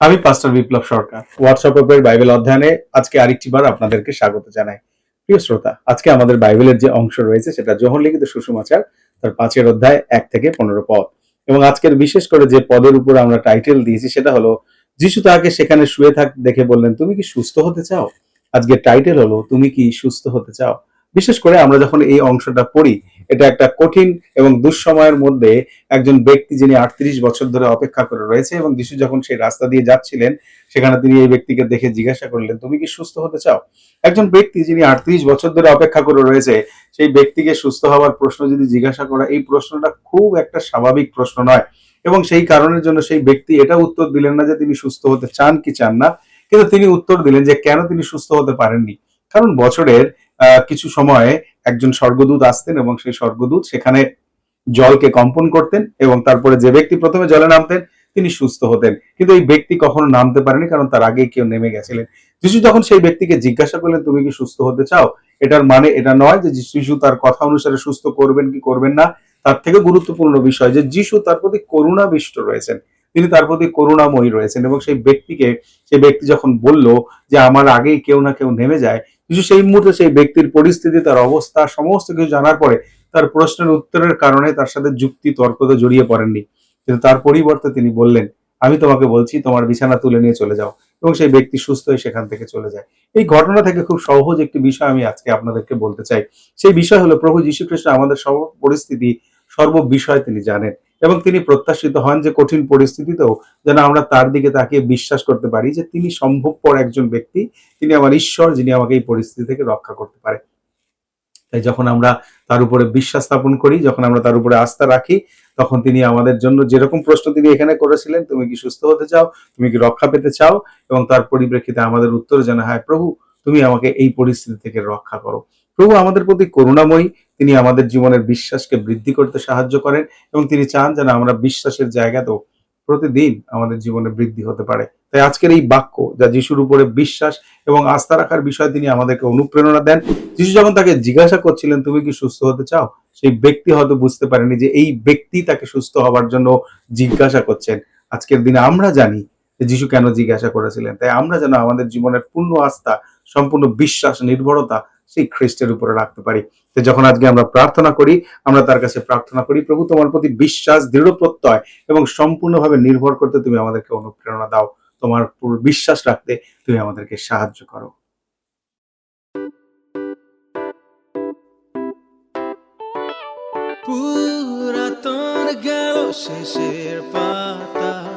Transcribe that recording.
আমি পাস্টর বিপ্লব সরকার হোয়াটসঅ্যাপ গ্রুপের বাইবেল অধ্যয়নে আজকে আরেকটি বার আপনাদেরকে স্বাগত জানাই। প্রিয় শ্রোতা, আজকে আমাদের বাইবেলের যে অংশ রয়েছে সেটা যোহন লিখিত সুসমাচার তার 5 অধ্যায় 1 থেকে 15 পদ। এবং আজকের বিশেষ করে যে পদের উপর আমরা টাইটেল দিয়েছি সেটা হলো যিশু তাকে সেখানে শুয়ে থাক দেখে বললেন, তুমি কি সুস্থ হতে চাও? আজকের টাইটেল হলো তুমি কি সুস্থ হতে চাও। বিশেষ করে আমরা যখন এই অংশটা পড়ি, এটা একটা কঠিন এবং দুঃসময়ের মধ্যে একজন ব্যক্তি যিনি 38 বছর ধরে অপেক্ষা করে রয়েছে, এবং যিশু যখন সেই রাস্তা দিয়ে যাচ্ছিলেন সেখানে তিনি এই ব্যক্তিকে দেখে জিজ্ঞাসা করলেন, তুমি কি সুস্থ হতে চাও? একজন ব্যক্তি যিনি 38 বছর ধরে অপেক্ষা করে রয়েছে, সেই ব্যক্তিকে সুস্থ হওয়ার প্রশ্ন যদি জিজ্ঞাসা করা, এই প্রশ্নটা খুব একটা স্বাভাবিক প্রশ্ন নয়। এবং সেই কারণের জন্য সেই ব্যক্তি এটা উত্তর দিলেন না যে তিনি সুস্থ হতে চান কি চান না, কিন্তু তিনি উত্তর দিলেন যে কেন তিনি সুস্থ হতে পারেননি। কারণ বছরের কিছু সময়ে একজন স্বর্গদূত আসতেন এবং সেই স্বর্গদূত সেখানে জলকে কম্পন করতেন, এবং তারপরে যে ব্যক্তি প্রথমে জলে নামতেন তিনি সুস্থ হতেন। কিন্তু এই ব্যক্তি কখনো নামতে পারেনি, কারণ তার আগে কেউ নেমে গেছিলেন। যিশু যখন সেই ব্যক্তিকে জিজ্ঞাসা করলেন, তুমি কি সুস্থ হতে চাও, এটার মানে এটা নয় যে যিশু তার কথা অনুসারে সুস্থ করবেন কি করবেন না। তার থেকে গুরুত্বপূর্ণ বিষয় যে যিশু তার প্রতি করুণাবিষ্ট রয়েছেন, তিনি তার প্রতি করুণাময়ী রয়েছেন। এবং সেই ব্যক্তি যখন বলল যে আমার আগেই কেউ না কেউ নেমে যায়, যিশু সেই মুহূর্তে সেই ব্যক্তির পরিস্থিতি, তার অবস্থা সমস্ত কিছু জানার পরে তার প্রশ্নের উত্তরের কারণে তার সাথে যুক্তি তর্কতে জড়িয়ে পড়েননি, কিন্তু তার পরিবর্তে তিনি বললেন, আমি তোমাকে বলছি তোমার বিছানা তুলে নিয়ে চলে যাও। এবং সেই ব্যক্তি সুস্থ হয়ে সেখান থেকে চলে যায়। এই ঘটনা থেকে খুব সহজ একটি বিষয় আমি আজকে আপনাদেরকে বলতে চাই। সেই বিষয় হলো প্রভু যীশু খ্রিস্ট আমাদের সর্ব পরিস্থিতি, সর্ব বিষয় তিনি জানেন, এবং তিনি প্রত্যাশিত হন যে কঠিন পরিস্থিতিতেও যেন আমরা তার দিকে তাকিয়ে বিশ্বাস করতে পারি যে তিনি সম্ভবপর একজন ব্যক্তি, তিনি আমার ঈশ্বর, যিনি আমাকে এই পরিস্থিতি থেকে রক্ষা করতে পারে। তাই যখন আমরা তার উপরে বিশ্বাস স্থাপন করি, যখন আমরা তার উপরে আস্থা রাখি, তখন তিনি আমাদের জন্য যেরকম প্রশ্ন তিনি এখানে করেছিলেন, তুমি কি সুস্থ হতে চাও, তুমি কি রক্ষা পেতে চাও, এবং তার পরিপ্রেক্ষিতে আমাদের উত্তর যেন হয়, প্রভু তুমি আমাকে এই পরিস্থিতি থেকে রক্ষা করো। প্রভু আমাদের প্রতি করুণাময়ী, তিনি আমাদের জীবনের বিশ্বাসকে বৃদ্ধি করতে সাহায্য করেন, এবং তিনি চান যেন আমরা বিশ্বাসের জায়গাতেও প্রতিদিন আমাদের জীবনে বৃদ্ধি হতে পারে। তাই আজকের এই বাক্য যা যিশুর উপরে বিশ্বাস এবং আস্থা রাখার বিষয়ে তিনি আমাদেরকে অনুপ্রেরণা দেন। যিশু যখন তাকে জিজ্ঞাসা করছিলেন, তুমি কি সুস্থ হতে চাও, সেই ব্যক্তি হয়তো বুঝতে পারেনি যে এই ব্যক্তি তাকে সুস্থ হবার জন্য জিজ্ঞাসা করছেন। আজকের দিনে আমরা জানি যে যিশু কেন জিজ্ঞাসা করেছিলেন। তাই আমরা যেন আমাদের জীবনের পূর্ণ আস্থা, সম্পূর্ণ বিশ্বাস, নির্ভরতা সেই খ্রিস্টের উপরে রাখতে পারি। তো যখন আজকে আমরা প্রার্থনা করি, আমরা তার কাছে প্রার্থনা করি, প্রভু তোমার প্রতি বিশ্বাস, দৃঢ় প্রত্যয় এবং সম্পূর্ণভাবে নির্ভর করতে তুমি আমাদেরকে অনুপ্রেরণা দাও। তোমার বিশ্বাস রাখতে তুমি আমাদেরকে সাহায্য করো। পুরাতন গেল শেষের পাতা,